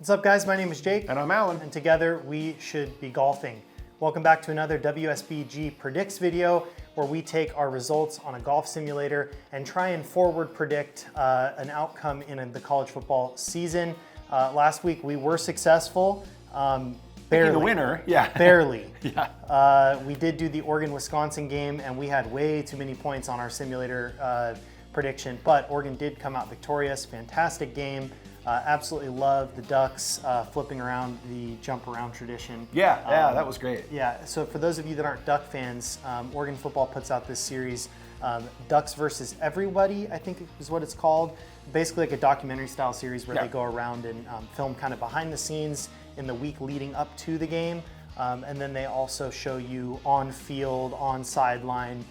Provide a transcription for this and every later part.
What's up, guys? My name is Jake. And I'm Alan. And together we should be golfing. Welcome back to another WSBG Predicts video where we take our results on a golf simulator and try and forward predict an outcome in the college football season. Last week we were successful. Barely. The winner, yeah. Barely. Yeah. We did do the Oregon-Wisconsin game and we had way too many points on our simulator prediction, but Oregon did come out victorious. Fantastic game. Absolutely love the Ducks flipping around the jump around tradition. Yeah, that was great. Yeah, so for those of you that aren't Duck fans, Oregon football puts out this series, Ducks versus Everybody, I think is what it's called. Basically like a documentary style series where they go around and film kind of behind the scenes in the week leading up to the game. And then they also show you on field, on sideline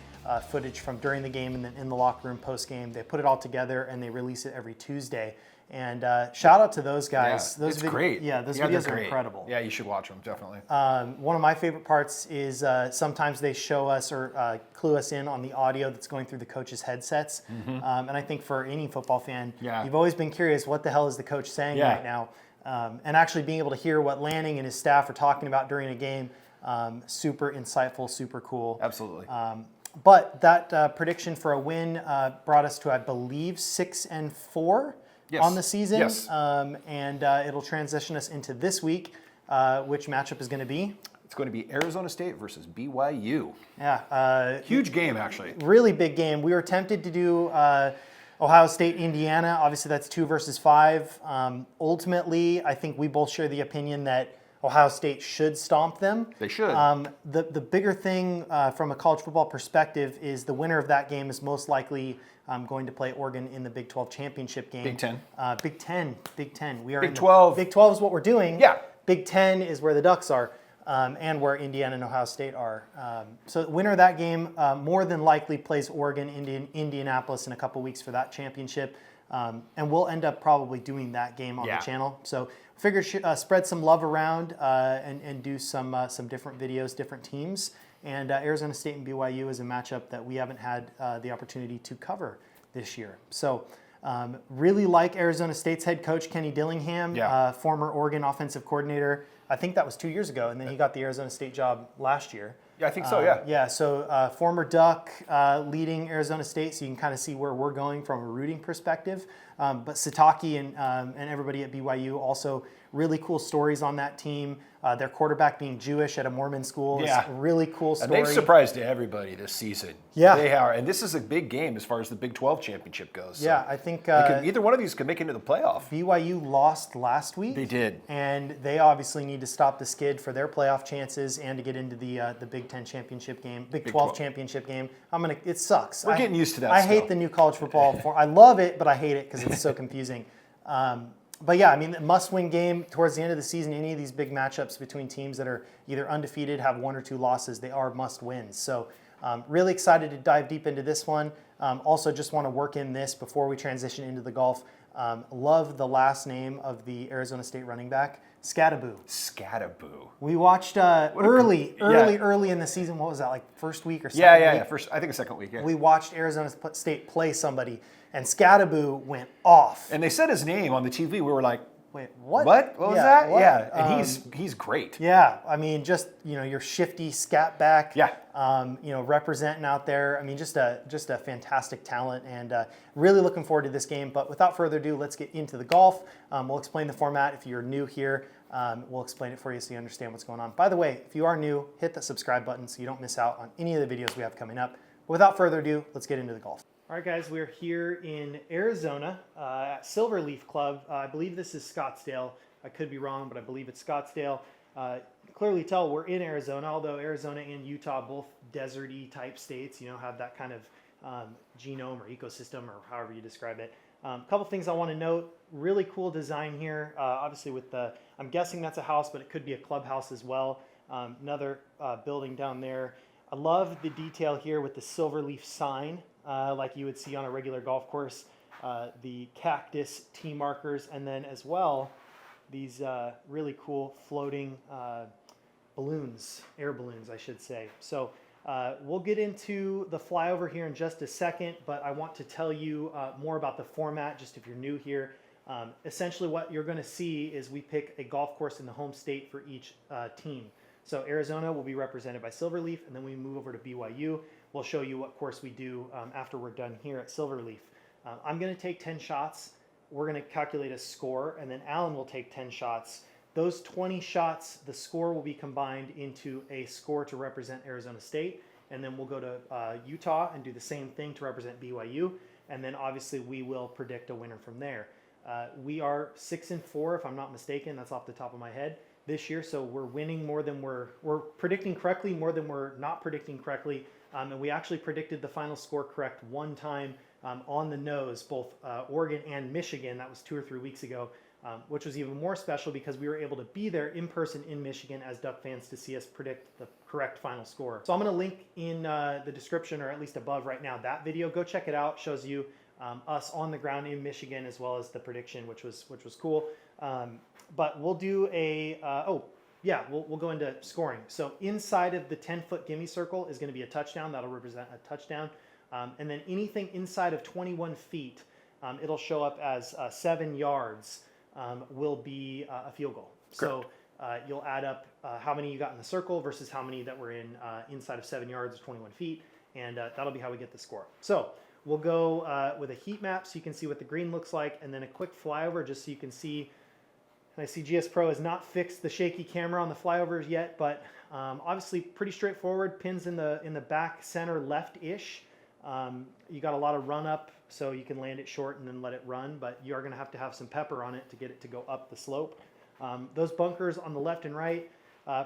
footage from during the game and then in the locker room post game. They put it all together and they release it every Tuesday. And shout out to those guys. Yeah, it's great. Yeah, those videos are incredible. Yeah, you should watch them, definitely. One of my favorite parts is sometimes they show us or clue us in on the audio that's going through the coaches' headsets. And I think for any football fan, you've always been curious, what the hell is the coach saying right now? And actually being able to hear what Lanning and his staff are talking about during a game, super insightful, super cool. Absolutely. But that prediction for a win brought us to, I believe, 6-4. Yes. On the season. Yes. And it'll transition us into this week. Which matchup is going to be? It's going to be Arizona State versus BYU. Yeah. Huge game, actually. Really big game. We were tempted to do Ohio State, Indiana. Obviously, that's 2 versus 5. Ultimately, I think we both share the opinion that Ohio State should stomp them. They should. The bigger thing from a college football perspective is the winner of that game is most likely going to play Oregon in the Big 12 championship game. Big Ten. Big Ten. We are Big in 12. Big 12 is what we're doing. Yeah. Big 10 is where the Ducks are and where Indiana and Ohio State are. So the winner of that game more than likely plays Oregon, Indianapolis in a couple weeks for that championship. And we'll end up probably doing that game on the channel. So figured spread some love around and do some different videos, different teams. And Arizona State and BYU is a matchup that we haven't had the opportunity to cover this year. So really like Arizona State's head coach, Kenny Dillingham, former Oregon offensive coordinator. I think that was 2 years ago, and then he got the Arizona State job last year. Yeah, I think so, yeah. Yeah, so former Duck leading Arizona State, so you can kind of see where we're going from a rooting perspective. But Sataki and everybody at BYU also really cool stories on that team. Their quarterback being Jewish at a Mormon school is a really cool story. And they've surprised everybody this season. Yeah. They are. And this is a big game as far as the Big 12 championship goes. So yeah, I think either one of these could make it into the playoff. BYU lost last week. They did. And they obviously need to stop the skid for their playoff chances and to get into the Big 10 championship game, Big 12 championship game. It sucks. We're getting used to that I still. hate the new college football. I love it, but I hate it because it's so confusing. But yeah, I mean, must-win game towards the end of the season. Any of these big matchups between teams that are either undefeated, have 1 or 2 losses, they are must-wins. So really excited to dive deep into this one. Also just want to work in this before we transition into the golf. Love the last name of the Arizona State running back, Scadaboo. Scadaboo. We watched early in the season. What was that, like first week or second week? Yeah. First, I think the second week. Yeah. We watched Arizona State play somebody, and Scadaboo went off. And they said his name on the TV. We were like, wait, what? What was that? What? Yeah, and he's great. Yeah, I mean, just your shifty scat back. Yeah. Representing out there. I mean, just a fantastic talent, and really looking forward to this game. But without further ado, let's get into the golf. We'll explain the format. If you're new here, we'll explain it for you so you understand what's going on. By the way, if you are new, hit the subscribe button so you don't miss out on any of the videos we have coming up. But without further ado, let's get into the golf. All right, guys, we're here in Arizona at Silverleaf Club. I believe this is Scottsdale. I could be wrong, but I believe it's Scottsdale. Clearly tell we're in Arizona, although Arizona and Utah, both deserty type states, have that kind of genome or ecosystem or however you describe it. A couple things I want to note. Really cool design here. Obviously with I'm guessing that's a house, but it could be a clubhouse as well. Another building down there. I love the detail here with the Silverleaf sign. Like you would see on a regular golf course, the cactus tee markers, and then as well, these really cool floating balloons, air balloons, I should say. So we'll get into the flyover here in just a second, but I want to tell you more about the format, just if you're new here. Essentially what you're going to see is we pick a golf course in the home state for each team. So Arizona will be represented by Silverleaf, and then we move over to BYU. We'll show you what course we do after we're done here at Silverleaf. I'm going to take 10 shots. We're going to calculate a score, and then Alan will take 10 shots. Those 20 shots, the score will be combined into a score to represent Arizona State, and then we'll go to Utah and do the same thing to represent BYU, and then obviously we will predict a winner from there. We are 6-4, if I'm not mistaken. That's off the top of my head this year, so we're winning more than we're predicting correctly more than we're not predicting correctly, and we actually predicted the final score correct one time on the nose, both Oregon and Michigan. That was 2 or 3 weeks ago. Which was even more special because we were able to be there in person in Michigan as Duck fans to see us predict the correct final score. So I'm going to link in the description, or at least above right now, that video. Go check it out. It shows you us on the ground in Michigan as well as the prediction, which was cool. But we'll do a we'll go into scoring. So inside of the 10-foot gimme circle is going to be a touchdown. That'll represent a touchdown, and then anything inside of 21 feet, it'll show up as 7 yards. Will be a field goal. Correct. So you'll add up how many you got in the circle versus how many that were in inside of 7 yards or 21 feet, and that'll be how we get the score. So we'll go with a heat map so you can see what the green looks like, and then a quick flyover just so you can see. And I see GS Pro has not fixed the shaky camera on the flyovers yet, but obviously pretty straightforward. Pins in the back center left-ish. You got a lot of run up, so you can land it short and then let it run, but you are going to have some pepper on it to get it to go up the slope. Those bunkers on the left and right,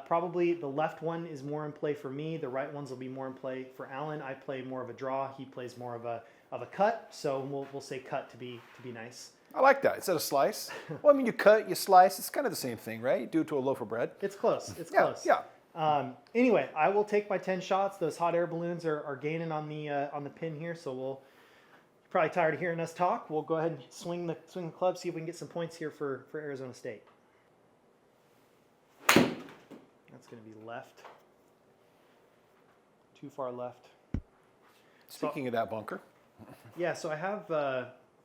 probably the left one is more in play for me. The right ones will be more in play for Alan. I play more of a draw. He plays more of a cut, so we'll say cut to be nice. I like that. Instead of slice. Well, I mean, you cut, you slice. It's kind of the same thing, right? You do it to a loaf of bread. It's close. It's Yeah, close. yeah. Anyway, I will take my 10 shots. Those hot air balloons are gaining on the pin here, so you're probably tired of hearing us talk. We'll go ahead and swing the club, see if we can get some points here for Arizona State. That's going to be left. Too far left. Speaking of that bunker. Yeah, so I have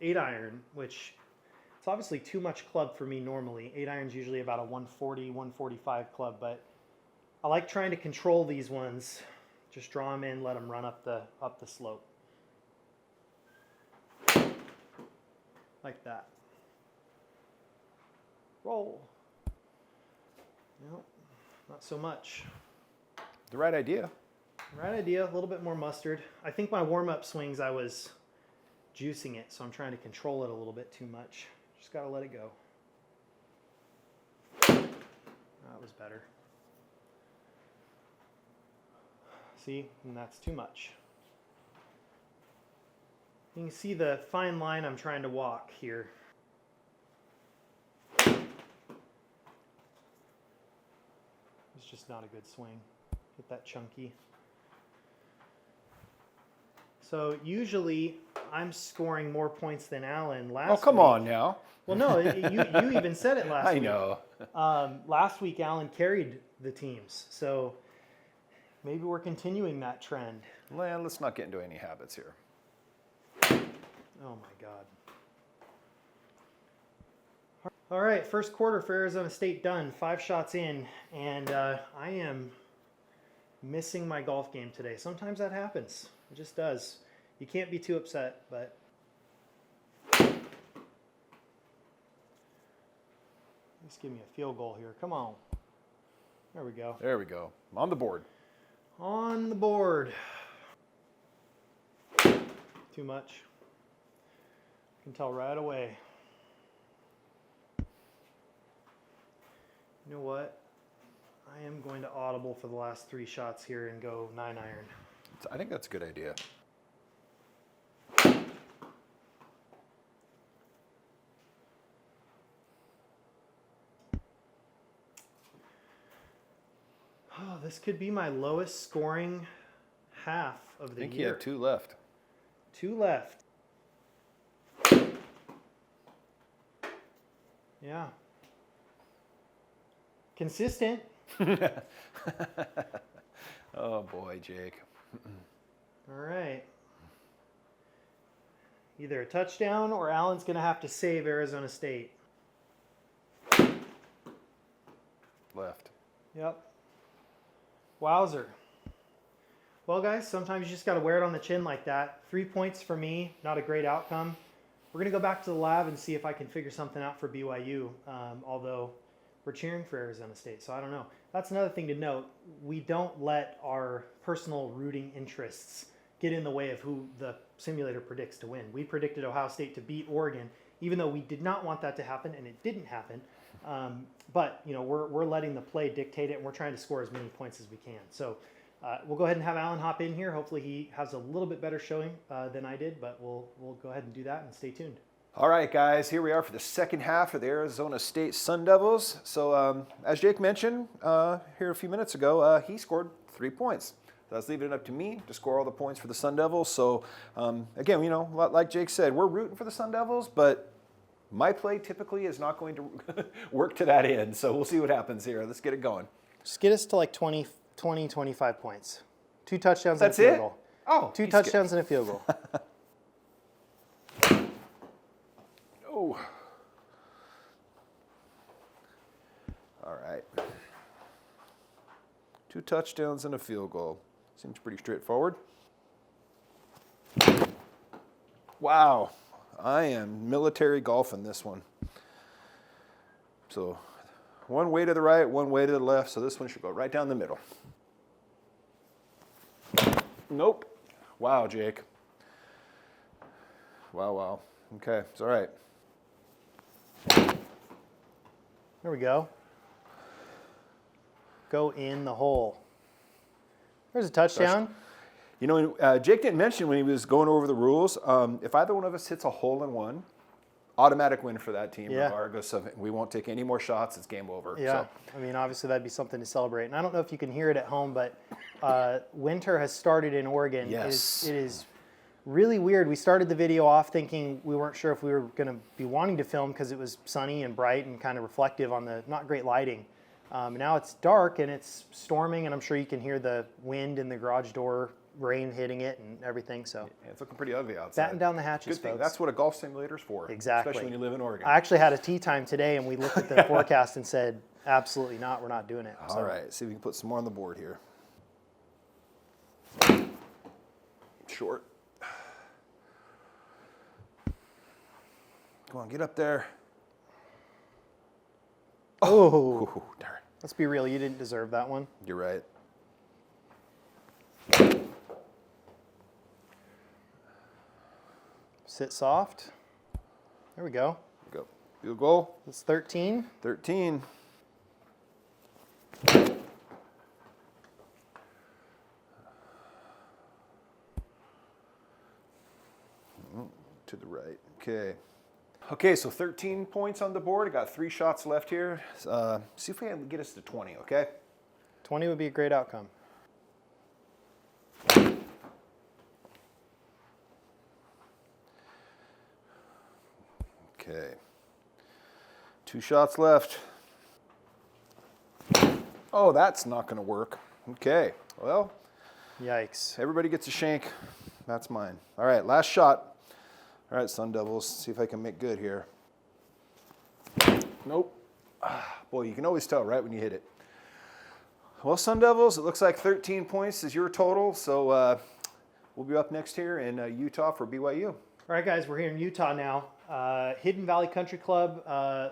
8 iron, which it's obviously too much club for me normally. 8 iron's usually about a 140, 145 club, but I like trying to control these ones. Just draw them in, let them run up the slope. Like that. Roll. Nope, not so much. The right idea. Right idea, a little bit more mustard. I think my warm-up swings I was juicing it, so I'm trying to control it a little bit too much. Just gotta let it go. That was better. See, and that's too much. You can see the fine line I'm trying to walk here. It's just not a good swing. Get that chunky. So usually I'm scoring more points than Alan last week. Oh, come on now. Well, no, you even said it last week. I know. Last week Alan carried the teams, so maybe we're continuing that trend. Well, let's not get into any habits here. Oh my God. All right, first quarter for Arizona State done. 5 shots in, and I am missing my golf game today. Sometimes that happens. It just does. You can't be too upset, but just give me a field goal here. Come on. There we go. There we go. On the board. On the board. Too much. Can tell right away. You know what? I am going to audible for the last 3 shots here and go 9 iron. I think that's a good idea. Oh, this could be my lowest scoring half of the year. I think you have 2 left. 2 left. Yeah. Consistent. Oh boy, Jake. All right. Either a touchdown or Allen's going to have to save Arizona State. Left. Yep. Wowzer. Well, guys, sometimes you just got to wear it on the chin like that. 3 points for me, not a great outcome. We're going to go back to the lab and see if I can figure something out for BYU, although we're cheering for Arizona State, so I don't know. That's another thing to note. We don't let our personal rooting interests get in the way of who the simulator predicts to win. We predicted Ohio State to beat Oregon, even though we did not want that to happen, and it didn't happen. But you know, we're letting the play dictate it, and we're trying to score as many points as we can. So we'll go ahead and have Allen hop in here. Hopefully he has a little bit better showing than I did, but we'll go ahead and do that and stay tuned. All right, guys, here we are for the second half of the Arizona State Sun Devils. So as Jake mentioned here a few minutes ago, he scored 3 points. That's leaving it up to me to score all the points for the Sun Devils. So again, you know, like Jake said, we're rooting for the Sun Devils, but my play typically is not going to work to that end. So we'll see what happens here. Let's get it going. Just get us to like 20, 25 points. 2 touchdowns That's and a field it? goal. Oh, 2 touchdowns and a field goal. Oh. All right. 2 touchdowns and a field goal. Seems pretty straightforward. Wow. I am military golfing this one. So one way to the right, one way to the left. So this one should go right down the middle. Nope. Wow, Jake. Wow. Okay, it's all right. There we go. Go in the hole. There's a touchdown. You know, Jake didn't mention when he was going over the rules, if either one of us hits a hole-in-one, automatic win for that team, regardless of it. We won't take any more shots. It's game over. Yeah, So. I mean, obviously that'd be something to celebrate. And I don't know if you can hear it at home, but winter has started in Oregon. Yes. It is really weird. We started the video off thinking we weren't sure if we were going to be wanting to film because it was sunny and bright and kind of reflective on the not great lighting. Now it's dark and it's storming, and I'm sure you can hear the wind in the garage door, rain hitting it and everything. So Yeah, it's looking pretty ugly outside. batten down the hatches, Good thing. folks. That's what a golf simulator's for. Exactly. Especially when you live in Oregon. I actually had a tee time today, and we looked at the forecast and said, absolutely not, we're not doing it. All right, see if we can put some more on the board here. Short. Come on, get up there. Oh, Ooh, darn. let's be real, you didn't deserve that one. You're right. Sit soft. There we go. Go. Field goal. It's 13. 13. To the right. Okay. Okay, so 13 points on the board. I got 3 shots left here. See if we can get us to 20, okay? 20 would be a great outcome. Okay. 2 shots left. Oh, that's not going to work. Okay. Well, Yikes. everybody gets a shank. That's mine. All right, last shot. All right, Sun Devils, see if I can make good here. Nope. Boy, you can always tell, right, when you hit it. Well, Sun Devils, it looks like 13 points is your total, so we'll be up next here in Utah for BYU. All right, guys, we're here in Utah now. Hidden Valley Country Club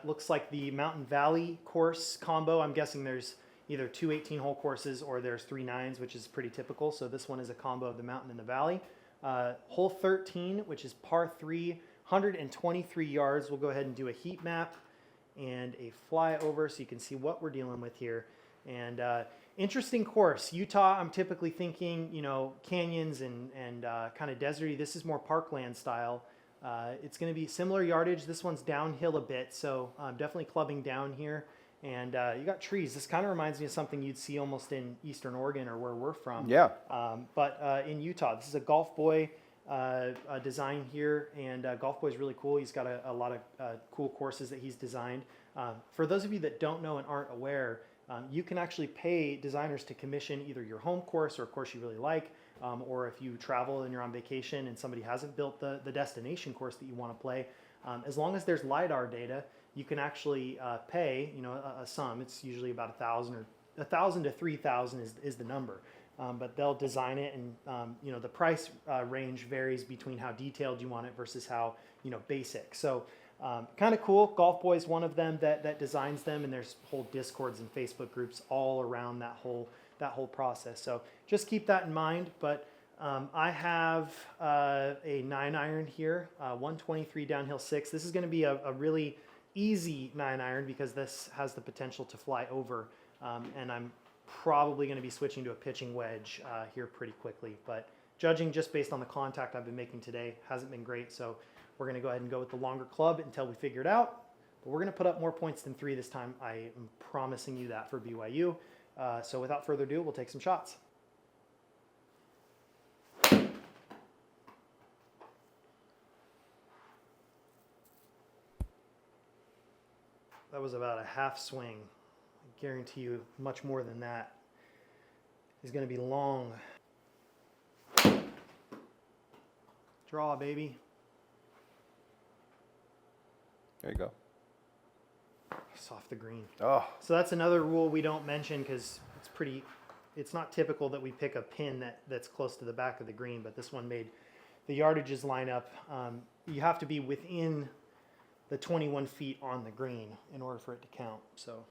looks like the Mountain Valley course combo. I'm guessing there's either 2 18-hole courses or there's 3 9s, which is pretty typical. So this one is a combo of the mountain and the valley. Hole 13, which is par 3, 123 yards. We'll go ahead and do a heat map and a flyover so you can see what we're dealing with here. And interesting course. Utah, I'm typically thinking, you know, canyons and kind of deserty. This is more parkland style. It's going to be similar yardage. This one's downhill a bit, so definitely clubbing down here. And you got trees. This kind of reminds me of something you'd see almost in Eastern Oregon or where we're from. Yeah. But in Utah, this is a Golf Boy design here, and Golf Boy is really cool. He's got a lot of cool courses that he's designed. For those of you that don't know and aren't aware, you can actually pay designers to commission either your home course or a course you really like. or if you travel and you're on vacation and somebody hasn't built the destination course that you want to play, as long as there's LiDAR data, you can actually pay, a sum. It's usually about $1,000 to $3,000 is the number. But they'll design it, and the price range varies between how detailed you want it versus how basic. So kind of cool. Golf Boy is one of them that designs them, and there's whole Discords and Facebook groups all around that whole process. So just keep that in mind. But I have a 9-iron here, 123 downhill 6. This is going to be a really easy 9-iron because this has the potential to fly over, and I'm probably going to be switching to a pitching wedge here pretty quickly. But judging just based on the contact I've been making today, hasn't been great. So we're going to go ahead and go with the longer club until we figure it out. But we're going to put up more points than 3 this time. I am promising you that for BYU. So without further ado, we'll take some shots. That was about a half swing. I guarantee you much more than that is going to be long. Draw, baby. There you go. It's off the green. Oh, So that's another rule we don't mention because it's not typical that we pick a pin that's close to the back of the green, but this one made the yardages line up. You have to be within the 21 feet on the green in order for it to count. So.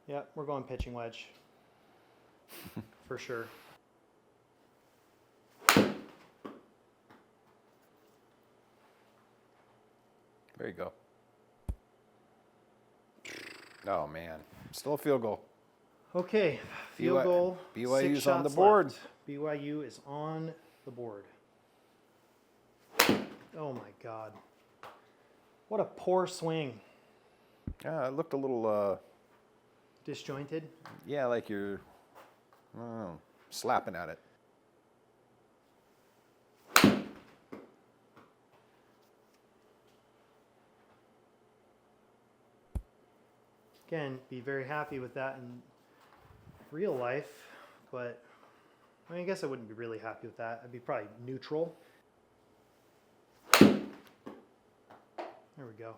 Yeah, we're going pitching wedge for sure. there you go. Oh, man. Still a field goal. Okay, field goal. BYU's 6 on the shots board. left. BYU is on the board. Oh my God. What a poor swing. Yeah, it looked a little, Disjointed. yeah, like you're slapping at it. Again, be very happy with that in real life, but I mean, I guess I wouldn't be really happy with that. I'd be probably neutral. There we go.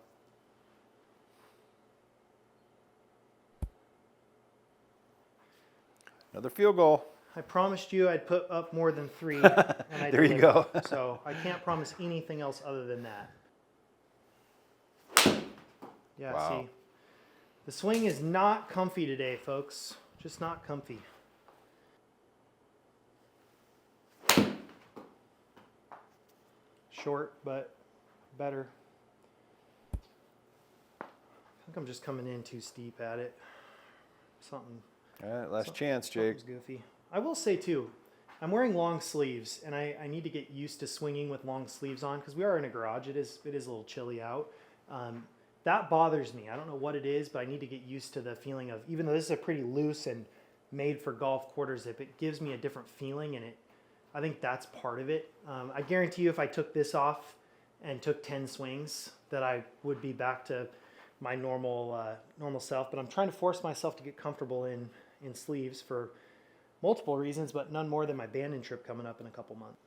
Another field goal. I promised you I'd put up more than 3, and I There you delivered. go. So I can't promise anything else other than that. Yeah, Wow. see, the swing is not comfy today, folks. Just not comfy. Short, but better. I think I'm just coming in too steep at it. Something. All right, last chance, Jake. Something's goofy. I will say too, I'm wearing long sleeves, and I need to get used to swinging with long sleeves on because we are in a garage. It is a little chilly out. That bothers me. I don't know what it is, but I need to get used to the feeling of, even though this is a pretty loose and made for golf quarter zip, it gives me a different feeling, and I think that's part of it. I guarantee you if I took this off and took 10 swings that I would be back to my normal self, but I'm trying to force myself to get comfortable in sleeves for multiple reasons, but none more than my Bandon trip coming up in a couple months.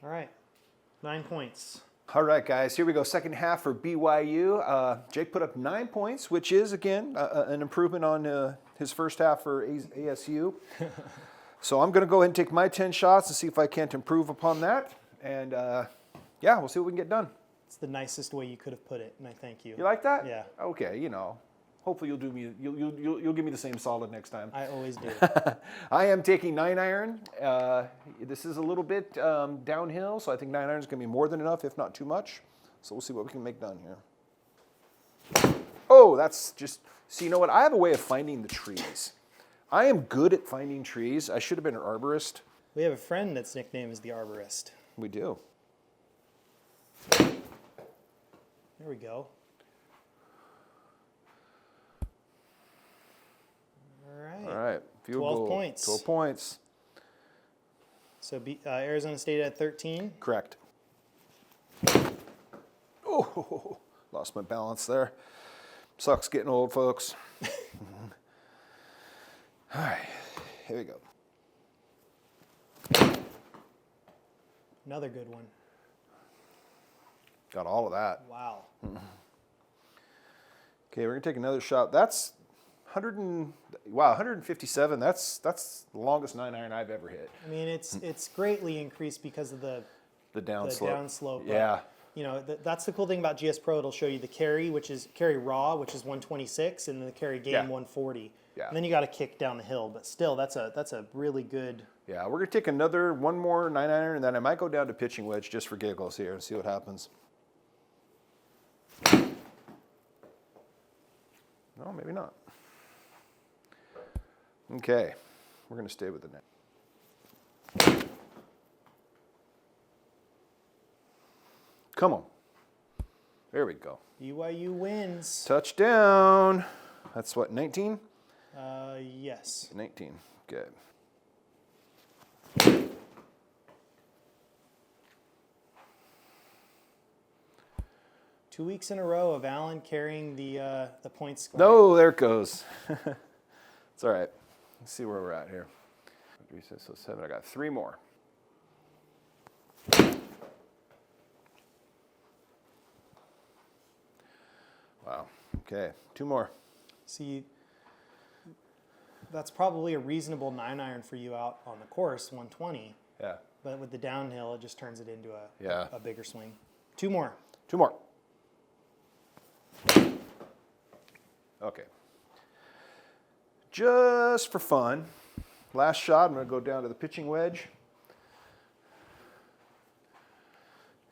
All right, 9 points. All right, guys, here we go. Second half for BYU. Jake put up 9 points, which is, again, an improvement on his first half for ASU. So I'm going to go ahead and take my 10 shots and see if I can't improve upon that. And, yeah, we'll see what we can get done. It's the nicest way you could have put it, and I thank you. You like that? Yeah. Okay, hopefully you'll give me the same solid next time. I always do. I am taking 9-iron. This is a little bit downhill, so I think 9-iron is going to be more than enough, if not too much. So we'll see what we can make done here. Oh, that's just, so you know what? I have a way of finding the trees. I am good at finding trees. I should have been an arborist. We have a friend that's nickname is the Arborist. We do. There we go. All right. All right. Field 12 goal. points. 12 points. So Arizona State at 13. Correct. Oh, lost my balance there. Sucks getting old, folks. All right, here we go. Another good one. Got all of that. Wow. Okay, we're gonna take another shot. That's 157. That's the longest 9-iron I've ever hit. I mean, it's greatly increased because of the downslope. but, Yeah. you know, that's the cool thing about GS Pro. It'll show you the carry, which is carry raw, which is 126, and then the carry game 140. Yeah. And then you got to kick down the hill, but still, that's a really good. Yeah, we're gonna take one more 9-iron, and then I might go down to pitching wedge just for giggles here and see what happens. No, maybe not. Okay, we're gonna stay with the net. Come on. There we go. BYU wins. Touchdown. That's what, 19? Yes. 19. Good. Two weeks in a row of Allen carrying the point score. No, there it goes. It's all right. Let's see where we're at here. 3, 6, 7. I got 3 more. Wow. Okay, 2 more. See, that's probably a reasonable 9-iron for you out on the course, 120. Yeah. But with the downhill, it just turns it into Yeah. a bigger swing. 2 more. 2 more. Okay. Just for fun, last shot, I'm going to go down to the pitching wedge.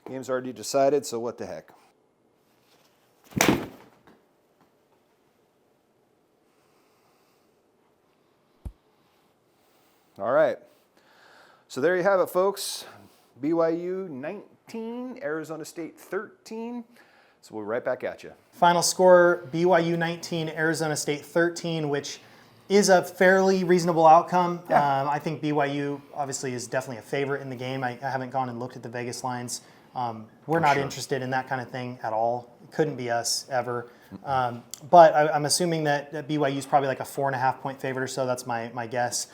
Game's already decided, so what the heck. All right. So there you have it, folks. BYU 19, Arizona State 13. So we'll be right back at you. Final score, BYU 19, Arizona State 13, which is a fairly reasonable outcome. Yeah. I think BYU obviously is definitely a favorite in the game. I haven't gone and looked at the Vegas lines. We're not interested in that kind of thing at all. It couldn't be us ever. But I'm assuming that BYU is probably like a 4.5 point favorite or so. That's my guess.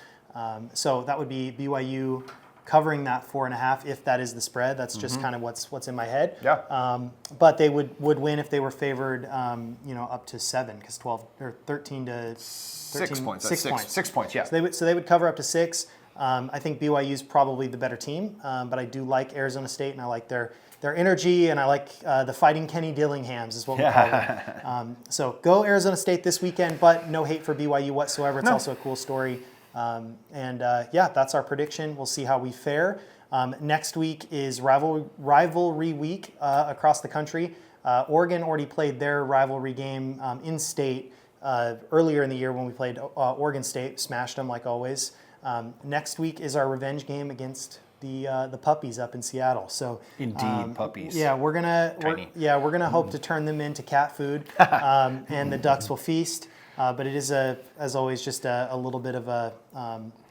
So that would be BYU covering that 4.5 if that is the spread. That's just kind of what's in my head. Yeah. But they would win if they were favored, up to 7, because 12 or 13 to 6 points. 6 points. 6 points. Yeah. So they would cover up to 6. I think BYU is probably the better team, but I do like Arizona State, and I like their energy, and I like the Fighting Kenny Dillinghams is what we call them. So go Arizona State this weekend, but no hate for BYU whatsoever. It's also a cool story. That's our prediction. We'll see how we fare. Next week is rivalry week across the country. Oregon already played their rivalry game in state earlier in the year when we played Oregon State, smashed them like always. Next week is our revenge game against the puppies up in Seattle. So Indeed, puppies. Yeah, we're gonna hope to turn them into cat food, and the Ducks will feast. But it is, as always, just a little bit of a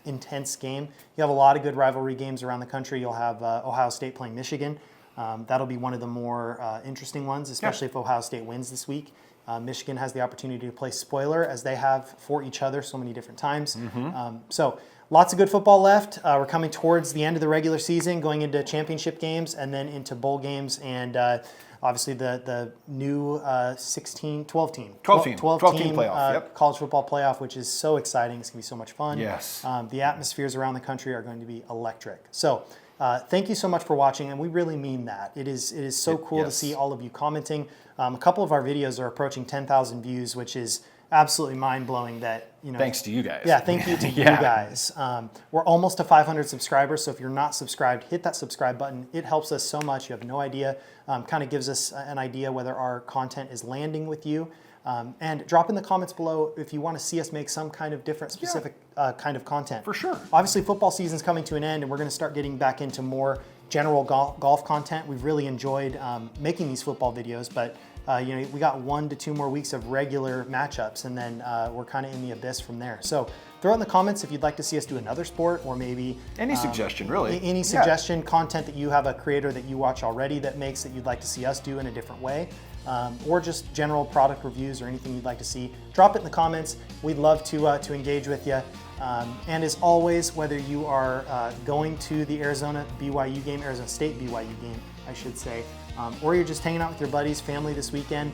intense game. You have a lot of good rivalry games around the country. You'll have Ohio State playing Michigan. That'll be one of the more interesting ones, especially if Ohio State wins this week. Michigan has the opportunity to play spoiler, as they have for each other so many different times. So lots of good football left. We're coming towards the end of the regular season, going into championship games and then into bowl games, and obviously the new 12 team playoff, college football playoff, which is so exciting. It's going to be so much fun. Yes. The atmospheres around the country are going to be electric. So thank you so much for watching, and we really mean that. It is so cool to see all of you commenting. A couple of our videos are approaching 10,000 views, which is absolutely mind-blowing that, Thanks to you guys. Yeah, thank you to you guys. We're almost to 500 subscribers, so if you're not subscribed, hit that subscribe button. It helps us so much. You have no idea. Kind of gives us an idea whether our content is landing with you. And drop in the comments below if you want to see us make some kind of different, specific kind of content. For sure. Obviously, football season's coming to an end, and we're going to start getting back into more general golf content. We've really enjoyed making these football videos, but we got 1 to 2 more weeks of regular matchups, and then we're kind of in the abyss from there. So throw in the comments if you'd like to see us do another sport, or maybe any suggestion, really. Any suggestion, content that you have a creator that you watch already that makes that you'd like to see us do in a different way, or just general product reviews or anything you'd like to see. Drop it in the comments. We'd love to engage with you. And as always, whether you are going to the Arizona State BYU game, I should say, or you're just hanging out with your buddies, family this weekend,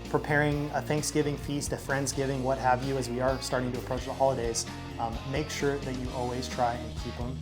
preparing a Thanksgiving feast, a Friendsgiving, what have you, as we are starting to approach the holidays, make sure that you always try and keep them